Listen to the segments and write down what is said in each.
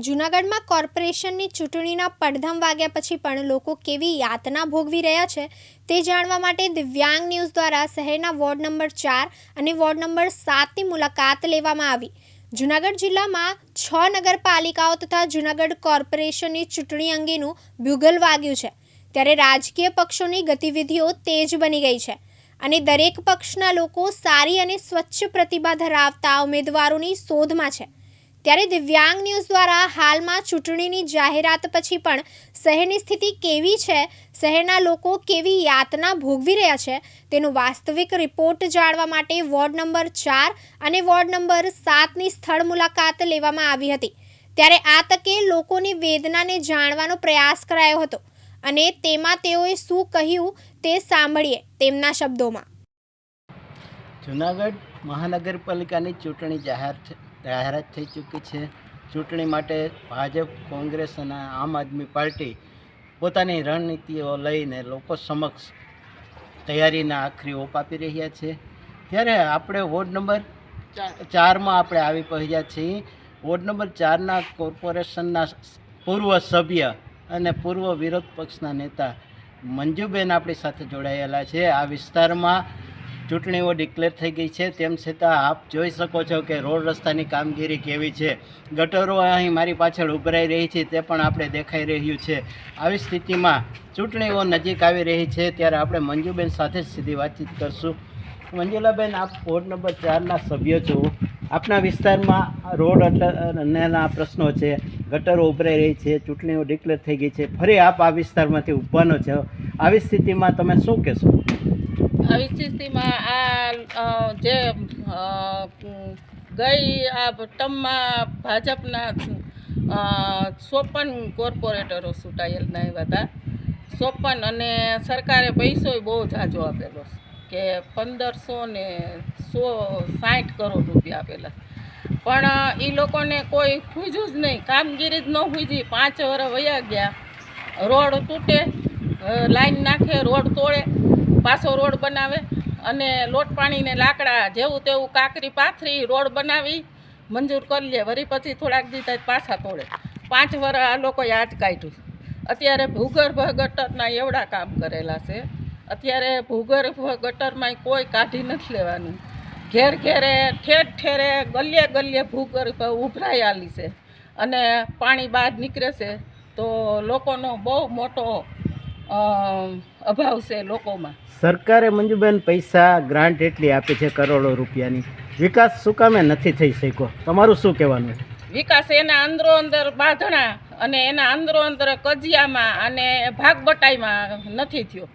જૂનાગઢમાં કોર્પોરેશનની ચૂંટણીના પડધમ વાગ્યા પછી પણ લોકો કેવી યાતના ભોગવી રહ્યા છે તે જાણવા માટે દિવ્યાંગ ન્યૂઝ દ્વારા શહેરના વોર્ડ નંબર 4 અને વોર્ડ નંબર 7ની મુલાકાત લેવામાં આવી। જૂનાગઢ જિલ્લામાં 6 નગરપાલિકાઓ તથા જૂનાગઢ કોર્પોરેશનની ચૂંટણી અંગેનું બ્યુગલ વાગ્યું છે, ત્યારે રાજકીય પક્ષોની ગતિવિધિઓ તેજ બની ગઈ છે અને દરેક પક્ષના લોકો સારી અને સ્વચ્છ પ્રતિભા ધરાવતા ઉમેદવારોની શોધમાં છે। ત્યારે દિવ્યાંગ ન્યૂઝ દ્વારા હાલમાં ચૂંટણીની જાહેરાત પછી પણ શહેરની સ્થિતિ કેવી છે, શહેરના લોકો કેવી યાતના ભોગવી રહ્યા છે તેનો વાસ્તવિક રિપોર્ટ જાણવા માટે વોર્ડ નંબર 4 અને વોર્ડ નંબર 7ની સ્થળ મુલાકાત લેવામાં આવી હતી। ત્યારે આ તકે લોકોની વેદનાને જાણવાનો પ્રયાસ કરાયો હતો અને તેમાં તેઓએ શું કહ્યું તે સાંભળીએ તેમના શબ્દોમાં। જૂનાગઢ મહાનગરપાલિકાની ચૂંટણી જાહેરાત થઈ ચૂકી છે। ચૂંટણી માટે ભાજપ, કોંગ્રેસ અને આમ આદમી પાર્ટી પોતાની રણનીતિઓ લઈને લોકો સમક્ષ તૈયારીના આખરી ઓપ આપી રહ્યા છે। ત્યારે આપણે વોર્ડ નંબર 4માં આપણે આવી પહોંચ્યા છીએ। વોર્ડ નંબર 4ના કોર્પોરેશનના પૂર્વ સભ્ય અને પૂર્વ વિરોધ પક્ષના નેતા મંજુબેન આપણી સાથે જોડાયેલા છે। આ વિસ્તારમાં ચૂંટણીઓ ડિક્લેર થઈ ગઈ છે, તેમ છતાં આપ જોઈ શકો છો કે રોડ રસ્તાની કામગીરી કેવી છે। ગટરો અહીં મારી પાછળ ઉભરાઈ રહી છે તે પણ આપણે દેખાઈ રહ્યું છે। આવી સ્થિતિમાં ચૂંટણીઓ નજીક આવી રહી છે ત્યારે આપણે મંજુબેન સાથે સીધી વાતચીત કરશું। મંજુલાબેન, આપ વોર્ડ નંબર 4ના સભ્ય છો, આપના વિસ્તારમાં રોડ અંગેના પ્રશ્નો છે, ગટરો ઉભરાઈ રહી છે, ચૂંટણીઓ ડિક્લેર થઈ ગઈ છે, ફરી આપ આ વિસ્તારમાંથી ઊભવાનો છો, આવી સ્થિતિમાં તમે શું કહેશો? આવી સ્થિતિમાં આ જે ગઈ આ ટર્મમાં ભાજપના 54 કોર્પોરેટરો ચૂંટાયેલના આવ્યા હતા 54, અને સરકારે પૈસો બહુ ઝાઝો આપેલો કે 1560 કરોડ રૂપિયા આપેલા, પણ એ લોકોને કોઈ ખૂજ્યું જ નહીં, કામગીરી જ ન ખૂજી। 5 વર્ષ વયા ગયા, રોડ તૂટે, લાઈન નાખે, રોડ તોડે, પાછો રોડ બનાવે અને લોટ પાણીને લાકડા જેવું તેવું કાંકરી પાથરી રોડ બનાવી મંજૂર કરી લે, વળી પછી થોડાક દીધા પાછા તોડે। 5 વર્ષ આ લોકોએ આજ કાઢ્યું। અત્યારે ભૂગર્ભ ગટરના એવડા કામ કરેલા છે, અત્યારે ભૂગર્ભ ગટરમાં કોઈ કાઢી નથી લેવાનું। ઘેર ઘેરે ઠેર ઠેરે ગલીએ ગલીએ ભૂગર્ભ ઉભરાઈ આલી છે અને પાણી બહાર નીકળે છે, તો લોકોનો બહુ મોટો અભાવ છે લોકોમાં। સરકારે મંજુબેન પૈસા ગ્રાન્ટ એટલી આપી છે કરોડો રૂપિયાની, વિકાસ શું કામે નથી થઈ શક્યો? તમારું શું કહેવાનું? વિકાસ એના અંદરો અંદર બાંધણા અને એના અંદરો અંદર કજિયામાં અને ભાગબટાઈમાં નથી થયો।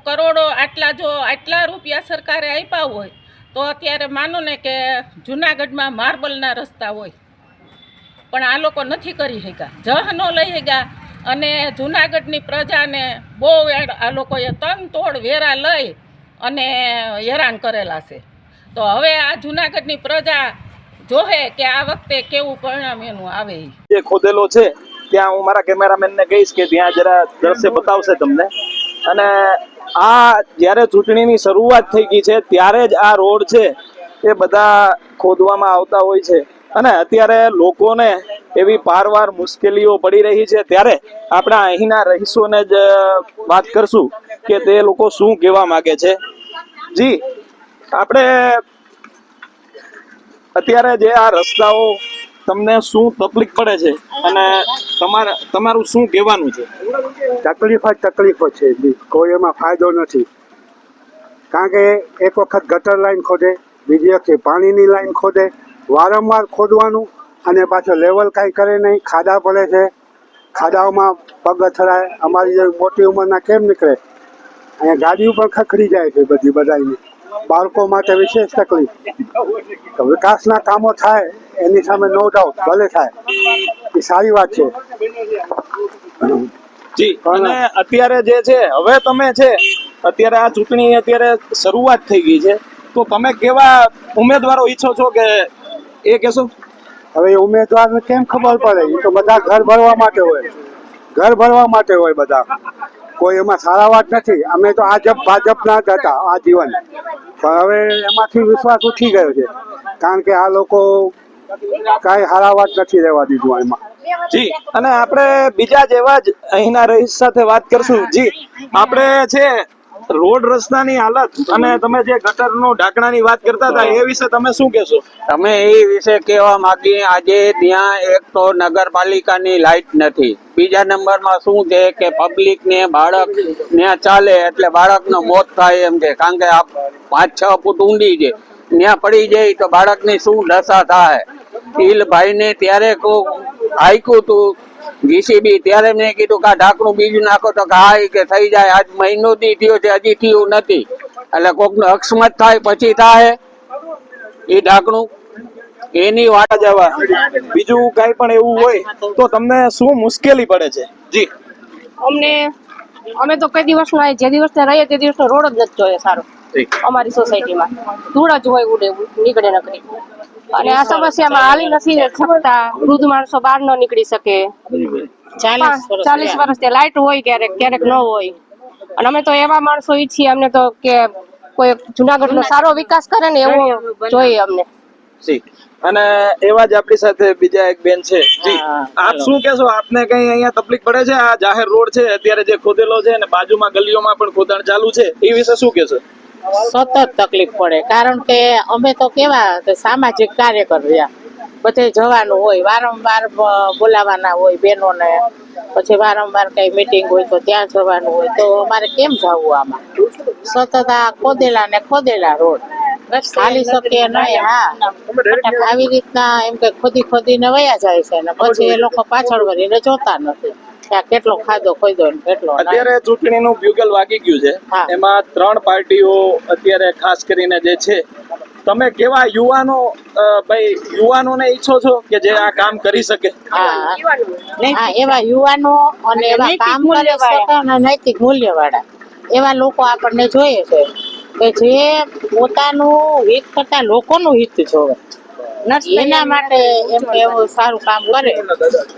કરોડો આટલા રૂપિયા સરકારે આપ્યા હોય તો અત્યારે માનો ને કે જૂનાગઢમાં માર્બલના રસ્તા હોય, પણ આ લોકો નથી કરી શક્યા, જહ ન લઈ શક્યા અને જૂનાગઢની પ્રજાને બહુ આ લોકોએ તન તોડ વેરા લઈ અને હેરાન કરેલા છે। તો હવે આ જૂનાગઢની પ્રજા જોહે કે આ વખતે કેવું પરિણામ એનું આવે। જે ખોદેલો છે ત્યાં હું મારા કેમેરામેનને કહીશ કે ત્યાં જરા દ્રશ્ય બતાવશે તમને। અને આ જ્યારે ચૂંટણીની શરૂઆત થઈ ગઈ છે ત્યારે જ આ રોડ છે એ બધા ખોદવામાં આવતા હોય છે અને અત્યારે લોકોને એવી પારવાર મુશ્કેલીઓ પડી રહી છે, ત્યારે આપણા અહીંના રહીશોને જ વાત કરશું કે તે લોકો શું કહેવા માંગે છે। જી, આપણે અત્યારે જે આ રસ્તાઓ તમને શું તકલીફ પડે છે અને તમારું શું કહેવાનું છે? તકલીફો છે, કોઈ એમાં ફાયદો નથી, કારણ કે એક વખત ગટર લાઈન ખોદે, બીજી વખતે પાણીની લાઈન ખોદે, વારંવાર ખોદવાનું અને પાછો લેવલ કાંઈ કરે નહીં, ખાડા પડે છે, ખાડાઓમાં પગ અથડાય, અમારી જેવી મોટી ઉંમરના કેમ નીકળે, અહીંયા ગાડીઓ પણ ખખડી જાય છે બધાની, બાળકો માટે વિશેષ તકલીફ। તો વિકાસના કામો થાય એની સામે નો ડાઉટ ભલે થાય, એ સારી વાત છે। જી, અને અત્યારે જે છે હવે તમે છે અત્યારે આ ચૂંટણી અત્યારે શરૂઆત થઈ ગઈ છે, તો તમે કેવા ઉમેદવારો ઈચ્છો છો કે એ કહેશો? હવે ઉમેદવારને કેમ ખબર પડે? એ તો બધા ઘર ભરવા માટે હોય બધા, કોઈ એમાં સારા વાત નથી। અમે તો ભાજપના જ હતા આજીવન, પણ હવે એમાંથી વિશ્વાસ ઉઠી ગયો છે, કારણ કે આ લોકો કાંઈ હારાવાત નથી રહેવા દીધું એમાં. જી, અને આપણે બીજા જેવા જ અહીંના રહીશ સાથે વાત કરશું. જી, આપણે છે રોડ રસ્તાની હાલત અને તમે જે ગટરનું ઢાંકણાની વાત કરતા હતા એ વિશે તમે શું કહેશો? અમે એ વિશે કહેવા માંગીએ, આજે ત્યાં એક તો નગરપાલિકાની લાઇટ નથી, બીજા નંબરમાં શું છે કે પબ્લિક ને બાળક ત્યાં ચાલે એટલે બાળકનો મોત થાય એમ છે, કારણ કે આ 5-6 ફૂટ ઊંડી છે, ત્યાં પડી જાય તો બાળકની શું દશા થાય. ભાઈને ત્યારે આયકું તું જીસીબી, ત્યારે મેં કીધું કે આ ઢાંકણું બીજું નાખો તો કે હા કે થઈ જાય. આજ મહિનો દી થયો છે હજી થયું નથી, એટલે કોકનો અકસ્માત થાય પછી થાય એ ઢાંકણું એની વાત. જવા બીજું કઈ પણ એવું હોય તો તમને શું મુશ્કેલી પડે છે? જી, અમે તો કઈ દિવસનો જે દિવસને રહીએ તે દિવસનો રોડ જ નથી જોઈએ સારો અમારી સોસાયટીમાં. ધૂળ જ હોય, ઉડે નીકળે નકરી. અને આ સમસ્યામાં હાલી નથી શકતા. વૃદ્ધ માણસો બહાર ન નીકળી શકે. 40 વર્ષથી લાઈટ હોય ક્યારેક ક્યારેક ન હોય. અને અમે તો એવા માણસો ઈચ્છીએ, અમને તો કે કોઈ જુનાગઢનો સારો વિકાસ કરે ને એવો જોઈએ અમને. જી, અને એવા જ આપણી સાથે બીજા એક બેન છે. જી, આપ શું કહેશો? આપને કઈ અહીંયા તકલીફ પડે છે? આ જાહેર રોડ છે અત્યારે જે ખોદેલો છે અને બાજુમાં ગલીઓમાં પણ ખોદાણ ચાલુ છે, એ વિશે શું કહેશો? સતત તકલીફ પડે, કારણ કે અમે તો કેવા સામાજિક કાર્યકર રહ્યા, બધે જવાનું હોય, વારંવાર બોલાવાના હોય બહેનોને, પછી વારંવાર કઈ મીટિંગ હોય તો ત્યાં જવાનું હોય, તો અમારે કેમ જવું આમાં? સતત આ ખોદેલા રોડ ચાલી શકીએ નહીં. હા, આવી રીતના એમ કે ખોદીને વયા જાય છે ને પછી એ લોકો પાછળ વળીને જોતા નથી કેટલો ખાધો ખોદો ને કેટલો. અત્યારે ચૂંટણીનું બ્યુગલ વાગી ગયું છે, એમાં 3 પાર્ટીઓ અત્યારે ખાસ કરીને જે છે, તમે કેવા યુવાનોને ઈચ્છો છો કે જે આ કામ કરી શકે? હા, એવા યુવાનો અને એવા કામ કરી શકે અને નૈતિક મૂલ્ય વાળા એવા લોકો આપણને જોઈએ છે કે જે પોતાનું હિત કરતા લોકોનું હિત જોવે, એના માટે એમ એવું સારું કામ કરે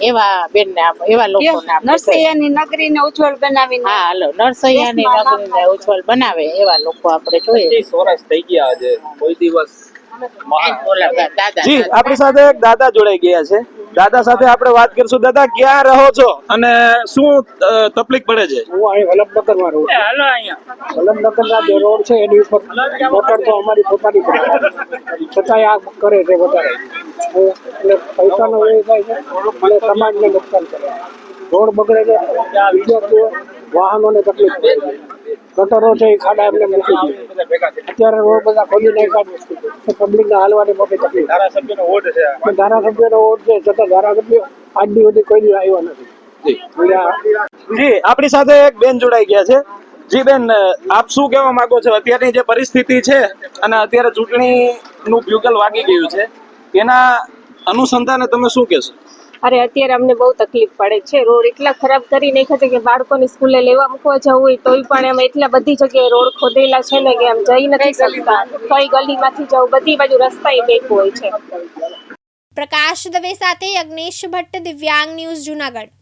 એવા બેનને એવા લોકોને નરસૈયાની નગરીને ઉજ્જવળ બનાવીને. હા, હાલો, નરસૈયાની નગરીને ઉજ્જવળ બનાવે એવા લોકો આપણે જોઈએ. સોરસ થઈ ગયા છે કોઈ દિવસ. જી, આપણી સાથે એક દાદા જોડાઈ ગયા છે. દાદા સાથે આપણે વાત કરશું. દાદા, ક્યાં રહો છો અને શું તકલીફ પડે છે? હું અહીં વલ્લભનગરમાં રહું છું. વલ્લભનગરના જે રોડ છે એની ઉપર મોટર તો અમારી પોતાની પડે, છતાંય આ કરે છે વધારે. એટલે પૈસાનો વ્યય થાય છે અને સમાજને નુકસાન કરે. રોડ બગડે છે, વિદ્યાર્થીઓ વાહનોને તકલીફ પડે છે. ગટરો છે એ ખાડા એમને મૂકી દે. અત્યારે રોડ બધા ખોલી નાખ્યા, પબ્લિકને હાલવાની મોટી તકલીફ. ધારાસભ્યનો વોટ છે, છતાં ધારાસભ્ય આજ દી સુધી કોઈ દી આવ્યો નથી. જી, આપણી સાથે એક બેન જોડાઈ ગયા છે. જી બેન, આપ શું કહેવા માંગો છો? અત્યારની જે પરિસ્થિતિ છે અને અત્યારે ચૂંટણીનું બ્યુગલ વાગી ગયું છે, એના અનુસંધાને તમે શું કહેશો? અરે અત્યારે અમને બહુ તકલીફ પડે છે. રોડ એટલા ખરાબ કરી નાખ્યા છે કે બાળકોની સ્કૂલે લેવા મૂકવા જવું હોય તોય પણ એમ એટલા બધી જગ્યાએ રોડ ખોદેલા છે ને કે આમ જઈ નથી શકતા. કઈ ગલીમાંથી જવું, બધી બાજુ રસ્તા બેક હોય છે. પ્રકાશ દવે સાથે યજ્ઞેશ ભટ્ટ, દિવ્યાંગ ન્યૂઝ, જુનાગઢ.